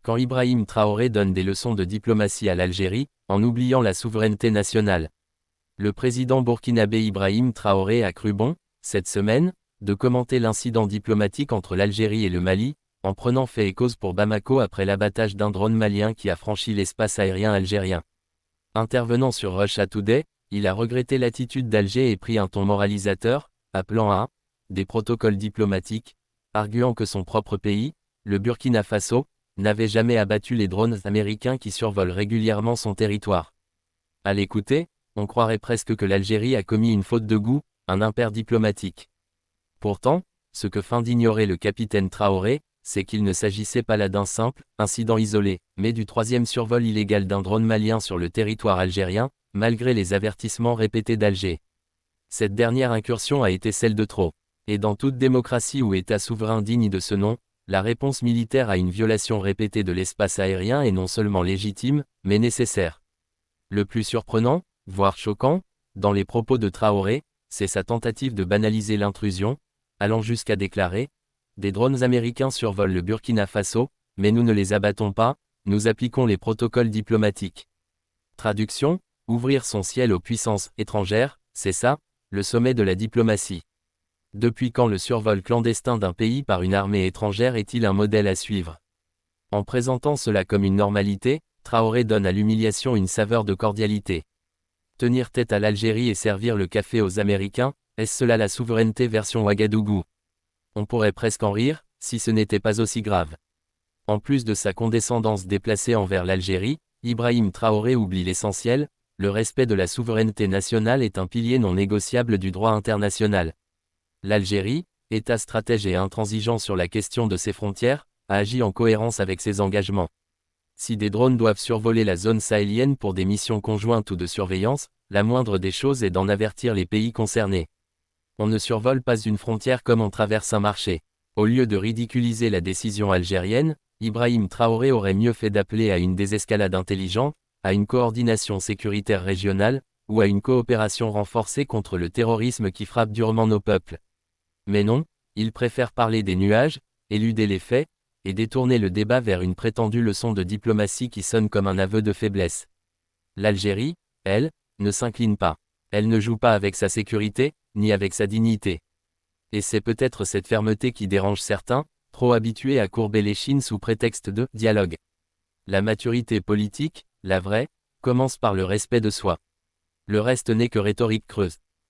Quand Ibrahim Traoré donne des leçons de diplomatie à l'Algérie, en oubliant la souveraineté nationale. Le président burkinabé Ibrahim Traoré a cru bon, cette semaine, de commenter l'incident diplomatique entre l'Algérie et le Mali, en prenant fait et cause pour Bamako après l'abattage d'un drone malien qui a franchi l'espace aérien algérien. Intervenant sur Russia Today, il a regretté l'attitude d'Alger et pris un ton moralisateur, appelant à des protocoles diplomatiques, arguant que son propre pays, le Burkina Faso, n'avait jamais abattu les drones américains qui survolent régulièrement son territoire. À l'écouter, on croirait presque que l'Algérie a commis une faute de goût, un impair diplomatique. Pourtant, ce que feint d'ignorer le capitaine Traoré, c'est qu'il ne s'agissait pas là d'un simple incident isolé, mais du troisième survol illégal d'un drone malien sur le territoire algérien, malgré les avertissements répétés d'Alger. Cette dernière incursion a été celle de trop. Et dans toute démocratie ou État souverain digne de ce nom, la réponse militaire à une violation répétée de l'espace aérien est non seulement légitime, mais nécessaire. Le plus surprenant, voire choquant, dans les propos de Traoré, c'est sa tentative de banaliser l'intrusion, allant jusqu'à déclarer « Des drones américains survolent le Burkina Faso, mais nous ne les abattons pas, nous appliquons les protocoles diplomatiques. » Traduction, ouvrir son ciel aux puissances étrangères, c'est ça, le sommet de la diplomatie. Depuis quand le survol clandestin d'un pays par une armée étrangère est-il un modèle à suivre? En présentant cela comme une normalité, Traoré donne à l'humiliation une saveur de cordialité. Tenir tête à l'Algérie et servir le café aux Américains, est-ce cela la souveraineté version Ouagadougou? On pourrait presque en rire, si ce n'était pas aussi grave. En plus de sa condescendance déplacée envers l'Algérie, Ibrahim Traoré oublie l'essentiel, le respect de la souveraineté nationale est un pilier non négociable du droit international. L'Algérie, État stratège et intransigeant sur la question de ses frontières, a agi en cohérence avec ses engagements. Si des drones doivent survoler la zone sahélienne pour des missions conjointes ou de surveillance, la moindre des choses est d'en avertir les pays concernés. On ne survole pas une frontière comme on traverse un marché. Au lieu de ridiculiser la décision algérienne, Ibrahim Traoré aurait mieux fait d'appeler à une désescalade intelligente, à une coordination sécuritaire régionale, ou à une coopération renforcée contre le terrorisme qui frappe durement nos peuples. Mais non, il préfère parler des nuages, éluder les faits, et détourner le débat vers une prétendue leçon de diplomatie qui sonne comme un aveu de faiblesse. L'Algérie, elle, ne s'incline pas. Elle ne joue pas avec sa sécurité, ni avec sa dignité. Et c'est peut-être cette fermeté qui dérange certains, trop habitués à courber l'échine sous prétexte de « dialogue ». La maturité politique, la vraie, commence par le respect de soi. Le reste n'est que rhétorique creuse.